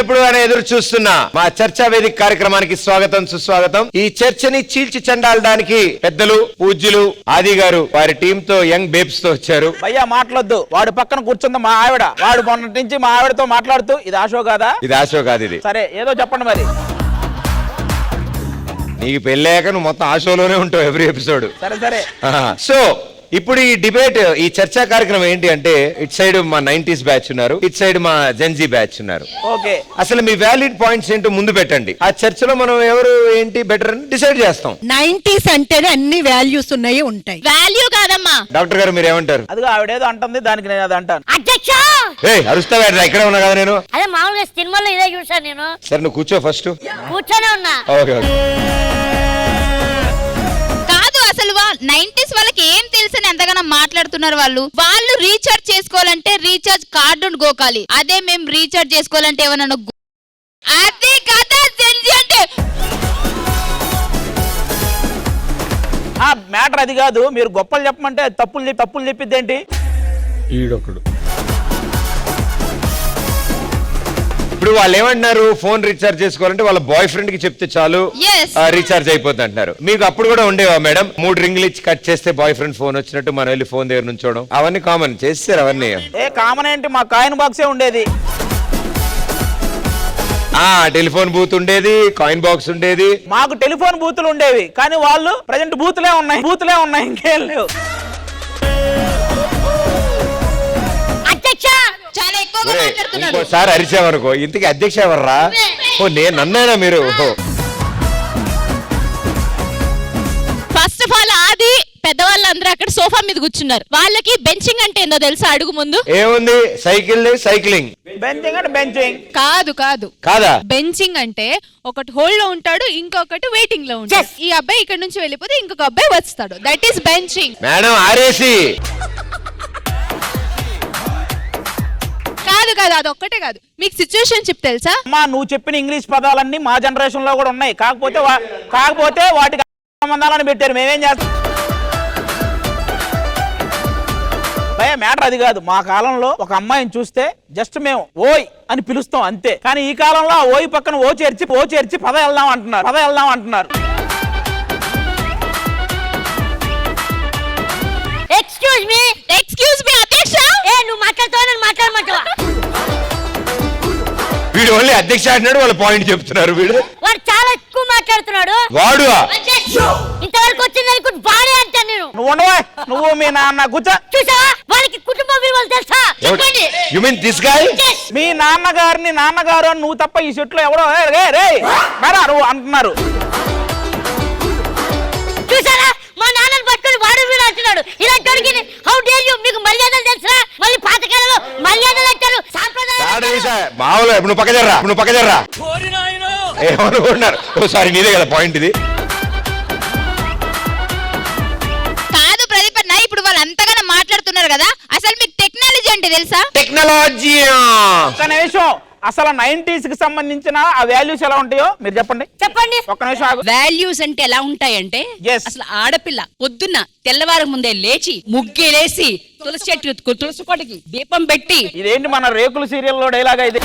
ఎప్పుడెప్పుడు అని ఎదురు చూస్తున్న మా చర్చా వేదిక కార్యక్రమానికి స్వాగతం సుస్వాగతం. ఈ చర్చని చీల్చి చెండాలడానికి పెద్దలు పూజ్యులు ఆది గారు వారి టీమ్ తో యంగ్ బేబ్స్ తో వచ్చారు. భయ్యా మాట్లాడొద్దు, వాడు పక్కన కూర్చుంది మా ఆవిడ. వాడు మొన్నటి నుంచి మా ఆవిడతో మాట్లాడుతూ ఇది ఆశో కాదా, ఇది ఆశో కాదు, ఇది సరే ఏదో చెప్పండి మరి. నీకు పెళ్ళాక నువ్వు మొత్తం ఆశోలోనే ఉంటావు ఎవ్రీ ఎపిసోడ్. సరే సరే. సో ఇప్పుడు ఈ డిబేట్, ఈ చర్చా కార్యక్రమం ఏంటి అంటే, ఇట్ సైడ్ మా 90s బ్యాచ్ ఉన్నారు, ఇట్ సైడ్ మా జెన్జీ బ్యాచ్ ఉన్నారు. ఓకే, అసలు మీ వ్యాలిడ్ పాయింట్స్ ఏంటో ముందు పెట్టండి. ఆ చర్చలో మనం ఎవరు ఏంటి బెటర్ అని డిసైడ్ చేస్తాం. 90s అంటేనే అన్ని వాల్యూస్ ఉన్నాయి ఉంటాయి. వాల్యూ కాదమ్మా. డాక్టర్ గారు మీరు ఏమంటారు? అదిగో ఆవిడేదో అంటుంది, దానికి నేను అది అంటాను. అధ్యక్ష అరుస్తావా? ఇక్కడ ఉన్నా కదా నేను. అదే మామూలుగా సినిమాలో ఇదే చూసాను నేను. సరే నువ్వు కూర్చో ఫస్ట్. కూర్చొనే ఉన్నా. ఓకే. కాదు, అసలు 90s వాళ్ళకి ఏం తెలుసని ఎంతగానో మాట్లాడుతున్నారు. వాళ్ళు రీఛార్జ్ చేసుకోవాలంటే రీఛార్జ్ కార్డు గోకాలి. అదే మేము రీఛార్జ్ చేసుకోవాలంటే ఏమన్నా అదే కదా అంటే. ఆ మ్యాటర్ అది కాదు, మీరు గొప్పలు చెప్పమంటే తప్పులు చెప్పిద్దేంటి? ఈడొకడు. ఇప్పుడు వాళ్ళు ఏమంటున్నారు, ఫోన్ రీఛార్జ్ చేసుకోవాలంటే వాళ్ళ బాయ్ ఫ్రెండ్ కి చెప్తే చాలు రీఛార్జ్ అయిపోతుంది అంటున్నారు. మీకు అప్పుడు కూడా ఉండేవా మేడం? 3 రింగులు ఇచ్చి కట్ చేస్తే బాయ్ ఫ్రెండ్ ఫోన్ వచ్చినట్టు మనం వెళ్ళి ఫోన్ దగ్గర నుంచోడం, అవన్నీ కామన్ చేస్తారు. అవన్నీ ఏ కామన్ ఏంటి, మా కాయిన్ బాక్సే ఉండేది. టెలిఫోన్ బూత్ ఉండేది, కాయిన్ బాక్స్ ఉండేది. మాకు టెలిఫోన్ బూతులు ఉండేవి, కానీ వాళ్ళు ప్రజెంట్ బూతులే ఉన్నాయి, ఇంకేం లేవు. చాలా ఎక్కువగా మాట్లాడుతున్నారు. ఇంకోసారి అరిచామనుకో, ఇంతకీ అధ్యక్ష ఎవర్రా? నేను నన్నైనా మీరు. ఫస్ట్ ఆఫ్ ఆల్ ఆది పెద్దవాళ్ళందరూ అక్కడ సోఫా మీద కూర్చున్నారు. వాళ్ళకి బెంచింగ్ అంటే ఏందో తెలుసా? అడుగు ముందు. ఏముంది? సైక్లింగ్. బెంచింగ్ అంటే బెంచింగ్ కాదా? బెంచింగ్ అంటే ఒకటి హోల్డ్ లో ఉంటాడు, ఇంకొకటి వెయిటింగ్ లో ఉంటాడు. ఈ అబ్బాయి ఇక్కడ నుంచి వెళ్ళిపోతే ఇంకొక అబ్బాయి వస్తాడు. That is benching. మేడం ఆరేసి కాదు, అది ఒక్కటే కాదు. మీకు సిచ్యువేషన్ చెప్ తెలుసా? అమ్మా, నువ్వు చెప్పిన ఇంగ్లీష్ పదాలన్నీ మా జనరేషన్ లో కూడా ఉన్నాయి. కాకపోతే వాటికి సంబంధాలను పెట్టారు. మేమేం చేస్తాం భయ? మ్యాటర్ అది కాదు. మా కాలంలో ఒక అమ్మాయిని చూస్తే జస్ట్ మేము ఓయ్ అని పిలుస్తాం అంతే. కానీ ఈ కాలంలో ఆ ఓయ్ పక్కన ఓ చేర్చి పద వెళ్దాం అంటున్నారు. ఎక్స్క్యూజ్ మీ అధ్యక్ష. నువ్వు మాట్లాడమంటావా? వీడు ఓన్లీ అధ్యక్ష అంటున్నాడు, వాళ్ళ పాయింట్ చెప్తున్నారు. వాడు చాలా ఎక్కువ మాట్లాడుతున్నాడు. వాడు ఇంతవరకు వచ్చింది బాడే అంటాను నేను. నువ్వు ఉండవా? నువ్వు మీ నాన్న కూర్చో. చూసావా? వాళ్ళకి కుటుంబ విలువలు తెలుసా? చెప్పండి. You mean this guy? మీ నాన్నగారు అని నువ్వు తప్ప ఈ చెట్లో ఎవడో నువ్వు అంటున్నారు. చూసారా? మా నాన్నని పట్టుకుని వాడు వీడు అంటున్నాడు. ఇలాంటి హౌ డేర్ యు? మీకు మర్యాదలు తెలుసా? మళ్ళీ పాతకాలంలో మర్యాదలు అంటారు, సాంప్రదాయాలు. మామూలు నువ్వు పక్క జర్రా ఏమనుకుంటున్నారు? సారీ, నీదే కదా పాయింట్ ఇది. కాదు ప్రదీపన్న, ఇప్పుడు వాళ్ళు అంతగానో మాట్లాడుతున్నారు కదా, అసలు మీకు టెక్నాలజీ అంటే తెలుసా? టెక్నాలజీ ఒక్క నిమిషం. అసలు 90s కి సంబంధించిన ఆ వాల్యూస్ ఎలా ఉంటాయో మీరు చెప్పండి. ఒక్క నిమిషం ఆగు. వాల్యూస్ అంటే ఎలా ఉంటాయంటే, అసలు ఆడపిల్ల పొద్దున్న తెల్లవారు ముందే లేచి ముగ్గేలేసి తులసి చెట్టు తులసి కోటకి దీపం పెట్టి. ఇదేంటి మన రేకుల సీరియల్లో డైలాగ్ ఇది?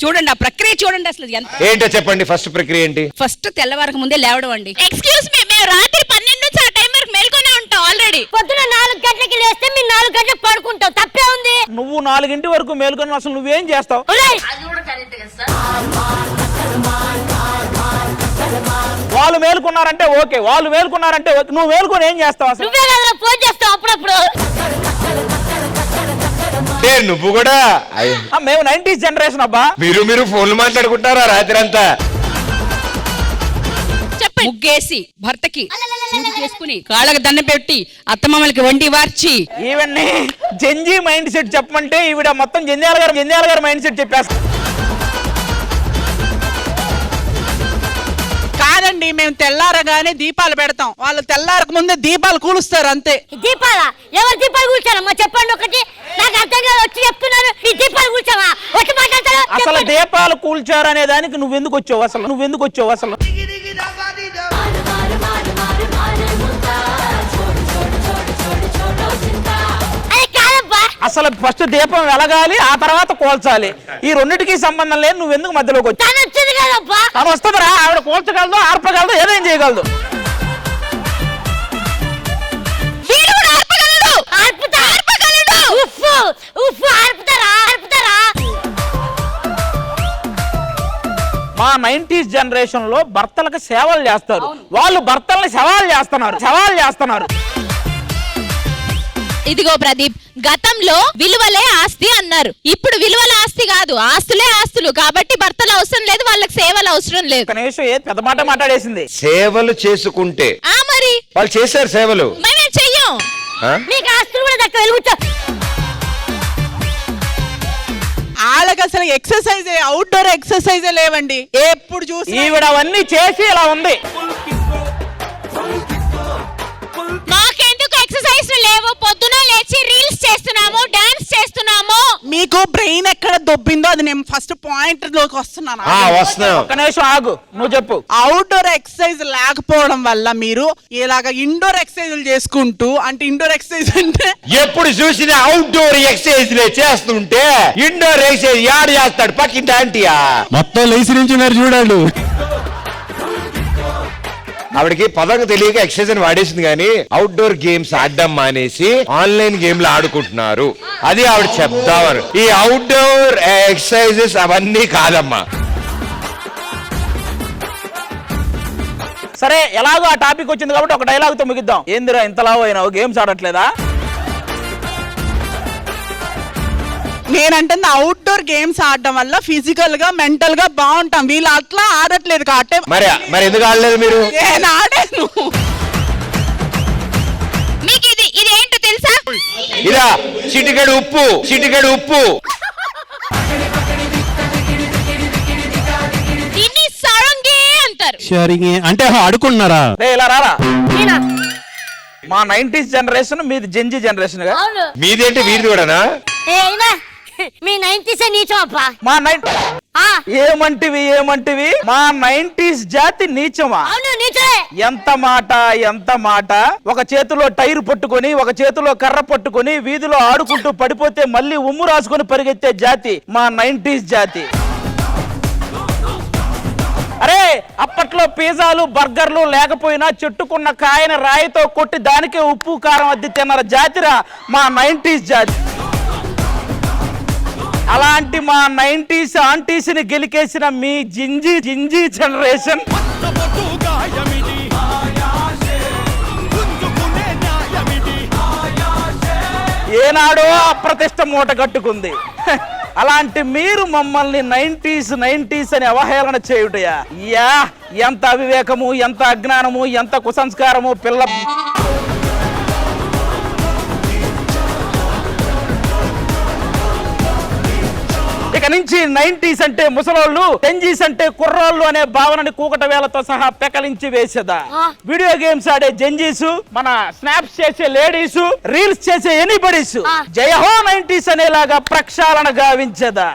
చూడండి ఆ ప్రక్రియ చూడండి. అసలు ఏంటో చెప్పండి. ఫస్ట్ ప్రక్రియ ఏంటి? ఫస్ట్ తెల్లవారకు ముందే లేవడం అండి. ఎక్స్క్యూజ్ మీ, మేము రాత్రి 12 నుంచి ఆ టైం వరకు మేల్కొనే ఉంటాం. ఆల్రెడీ పొద్దున 4 గంటలకి లేస్తే మీరు 4 గంటలకు పడుకుంటాం. తప్పే ఉంది? నువ్వు 4 వరకు మేల్కొని అసలు నువ్వేం చేస్తావు? వాళ్ళు మేల్కొన్నారంటే ఓకే, నువ్వు మేల్కొని ఏం చేస్తావు? అసలు నువ్వే కదా ఫోన్ చేస్తావు అప్పుడప్పుడు. నువ్వు కూడా మేము 90s జనరేషన్ అబ్బా. మీరు ఫోన్లు మాట్లాడుకుంటారా రాత్రి అంతా? చెప్పండి. ముగ్గేసి భర్తకి చేసుకుని కాళ్ళకి దండ పెట్టి అత్తమామలకి వండి వార్చి. ఈవెన్ని జెంజీ మైండ్ సెట్ చెప్పమంటే ఈవిడ మొత్తం జంధ్యాల గారు మైండ్ సెట్ చెప్పేస్తా. కాదండి, మేము తెల్లారగానే దీపాలు పెడతాం. వాళ్ళు తెల్లారకు ముందే దీపాలు కూలుస్తారు అంతే. దీపాలా? ఎవరు దీపాలు కూర్చారమ్మా? చెప్పండి ఒకటి. నాకు అర్థం కాదు, వచ్చి చెప్తున్నారు ఈ దీపాలు కూర్చావా? వచ్చి మాట్లాడతారు. అసలు దీపాలు కూల్చారు అనే దానికి నువ్వెందుకు వచ్చావు అసలు? అరే కాదబ్బా, అసలు ఫస్ట్ దీపం వెలగాలి, ఆ తర్వాత కోల్చాలి. ఈ రెండింటికి సంబంధం లేదు, నువ్వు ఎందుకు మధ్యలోకి వచ్చి? తను వస్తుందిరా, ఆవిడ కోల్చగలదు, ఆర్పగలదు, ఏదేం చేయగలదు. వీడు కూడా ఆర్పగలడు. ఆర్పగలడు. మా 90s జనరేషన్ లో భర్తలకు సేవలు చేస్తారు, వాళ్ళు భర్తల్ని సవాల్ చేస్తున్నారు. ఇదిగో ప్రదీప్, గతంలో విలువలే ఆస్తి అన్నారు, ఇప్పుడు విలువల ఆస్తి కాదు, ఆస్తులే ఆస్తులు. కాబట్టి భర్తలు అవసరం లేదు, వాళ్ళకి సేవలు అవసరం లేదు. ఒక నిమిషం, ఏ పెద్ద మాట మాట్లాడేసింది. సేవలు చేసుకుంటే మరి వాళ్ళు చేశారు సేవలు, మేమేం చెయ్యం. మీకు ఆస్తులు కూడా దక్క వెలుగుతా. వాళ్ళకి అసలు ఎక్సర్సైజ్ అవుట్డోర్ ఎక్సర్సైజ్ లేవండి. ఎప్పుడు చూసి ఈవిడ అవన్నీ చేసి ఇలా ఉంది. మాకెందుకు ఎక్సర్సైజ్ లేవు? పొద్దున లేచి రీల్స్ చేస్తున్నాము, డాన్స్ చేస్తున్నాము. మీకు బ్రెయిన్ ఎక్కడ దొబ్బిందో అది నేను ఫస్ట్ పాయింట్ లోకి వస్తున్నాను. వస్తున్నాం. ఒక్క నిమిషం ఆగు, నువ్వు చెప్పు. అవుట్డోర్ ఎక్సర్సైజ్ లేకపోవడం వల్ల మీరు ఇలాగ ఇండోర్ ఎక్సర్సైజ్ చేసుకుంటూ, అంటే ఇండోర్ ఎక్సర్సైజ్ అంటే ఎప్పుడు చూసినా అవుట్డోర్ ఎక్సర్సైజ్ చేస్తుంటే ఇండోర్ ఎక్సర్సైజ్ యాడ్ చేస్తాడు పక్కింటి ఆంటీయా. మొత్తం లేచి నుంచి చూడాడు. ఆవిడకి పదం తెలియక ఎక్సర్సైజ్ అని వాడేసింది, కానీ అవుట్డోర్ గేమ్స్ ఆడడం మానేసి ఆన్లైన్ గేమ్లు ఆడుకుంటున్నారు. అది ఆవిడ చెప్దామని. ఈ అవుట్డోర్ ఎక్సర్సైజెస్ అవన్నీ కాదమ్మా. సరే, ఎలాగో ఆ టాపిక్ వచ్చింది కాబట్టి ఒక డైలాగ్ తో ముగిద్దాం. ఏందిరా ఇంతలా అయినావు, గేమ్స్ ఆడట్లేదా? నేనంటే అవుట్డోర్ గేమ్స్ ఆడడం వల్ల ఫిజికల్ గా మెంటల్ గా బాగుంటాం. వీళ్ళు అట్లా ఆడట్లేదు కాబట్టి మరి ఎందుకు ఆడలేదు మీరు? నేను ఆడాను. మీకు ఇది ఏంటో తెలుసా? ఇలా చిటికెడు ఉప్పు. దీన్ని సరంగి అంటారు. అంటే ఆడుకుంటున్నారా? ఇలా రారా. మా 90s జనరేషన్, మీది జెన్జీ జనరేషన్ గా. మీదేంటి వీరిది కూడానా? మీ 90s నీచం అప్పా. మా ఏమంటివి మా 90s జాతి నీచమా? ఎంత మాట. ఒక చేతిలో టైర్ పట్టుకొని, ఒక చేతిలో కర్ర పట్టుకొని వీధిలో ఆడుకుంటూ పడిపోతే మళ్ళీ ఉమ్ము రాసుకొని పరిగెత్తే జాతి మా 90s జాతి. అరే, అప్పట్లో పిజ్జాలు బర్గర్లు లేకపోయినా చెట్టుకున్న కాయని రాయితో కొట్టి దానికే ఉప్పు కారం అద్ది తిన్నారు జాతిరా మా 90s జాతి. అలాంటి మా 90s ఆంటీస్ ని గెలికేసిన మీ జింజీ జనరేషన్ ఏనాడో అప్రతిష్ట మూట కట్టుకుంది. అలాంటి మీరు మమ్మల్ని 90s అని అవహేళన చేయుటయా? ఎంత అవివేకము, ఎంత అజ్ఞానము, ఎంత కుసంస్కారము పిల్ల. ఇక నుంచి 90s అంటే ముసలోళ్ళు, 10Gs అంటే కుర్రోళ్ళు అనే భావనని కూకట వేలతో సహా పెకలించి వేసేదా. వీడియో గేమ్స్ ఆడే జెంజీస్, మన స్నాప్స్ చేసే లేడీస్, రీల్స్ చేసే ఎనీబడీస్ జయహో 90s అనేలాగా ప్రక్షాళన గావించదా.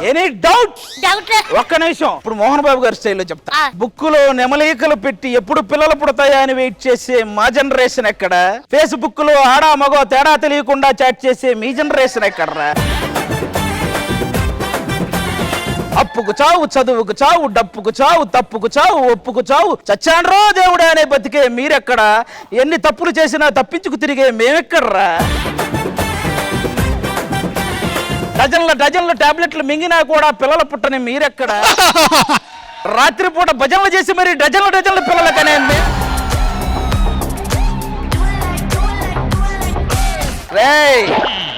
Any doubt? ఒక్క నిమిషం, ఇప్పుడు మోహన్ బాబు గారి స్టైల్లో చెప్తా. బుక్కులో నెమలీకలు పెట్టి ఎప్పుడు పిల్లలు పుడతాయా అని వెయిట్ చేసే మా జనరేషన్ ఎక్కడ? ఫేస్బుక్ లో ఆడా మగో తేడా తెలియకుండా చాట్ చేసే మీ జనరేషన్ ఎక్కడరా? అప్పుకు చావు, చదువుకు చావు, డప్పుకు చావు, తప్పుకు చావు, ఒప్పుకు చావు, చచ్చాండ్రో దేవుడా అనే బతికే మీరెక్కడ? ఎన్ని తప్పులు చేసినా తప్పించుకు తిరిగే మేమెక్కడ్రా? డజన్ల టాబ్లెట్లు మింగినా కూడా పిల్లల పుట్టని మీరెక్కడ? రాత్రిపూట భజనలు చేసి మరి డజన్ల పిల్లలకనే.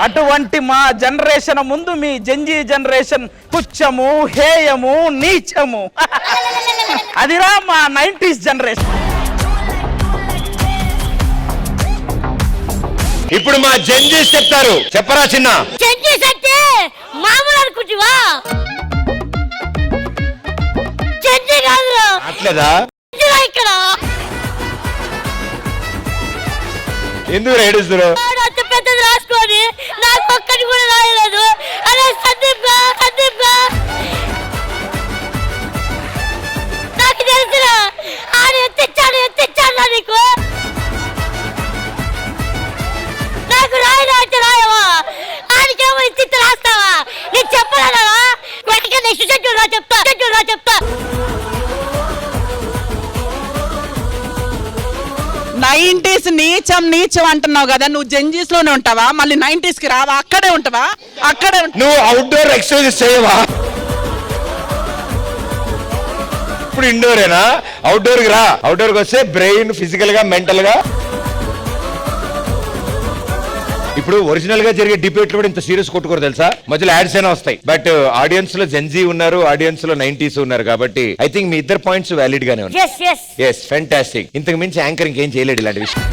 అటువంటి మా జనరేషన్ ముందు మీ జెంజీ జనరేషన్ తుచ్చము, హేయము, నీచము. అదిరా మా 90s జనరేషన్. ఇప్పుడు మా జెంజీస్ చెప్తారు, చెప్పరా చిన్న? జెంజీస్ అంటే మామూలు అనుకుంటువా? జెంజీ కాదు అట్లేదా? ఇక్కడ ఎందుకు ఏడుస్తున్నారు? అంత పెద్దది రాసుకొని నాకు ఒక్కటి కూడా రాయలేదు. అరే సందీప్ నాకు తెలుసురా, ఆడు ఎత్తిచ్చాడు నీకు. చెప్తా 90s నీచం అంటున్నావు కదా, నువ్వు జెంజీస్ లోనే ఉంటావా? మళ్ళీ 90s కి రావా? అక్కడే ఉంటావా? నువ్వు అవుట్డోర్ ఎక్సర్సైజ్ చేయవా? ఇప్పుడు ఇండోరేనా? అవుట్డోర్ కి రా. అవుట్డోర్ కి వస్తే బ్రెయిన్ ఫిజికల్ గా మెంటల్ గా. ఇప్పుడు ఒరిజినల్ గా జరిగే డిబేట్ కూడా ఇంత సీరియస్ కొట్టుకోరు తెలుసా? మధ్యలో యాడ్స్ అయినా వస్తాయి. బట్ ఆడియన్స్ లో జెన్జీ ఉన్నారు, ఆడియన్స్ లో 90s ఉన్నారు కాబట్టి ఐ థింక్ మీ ఇద్దరు పాయింట్స్ వ్యాలిడ్ గానే ఉన్నాయి. yes yes fantastic. ఇంతకు మించి యాంకర్ ఇంకేం చేయలేడు ఇలాంటి విషయం.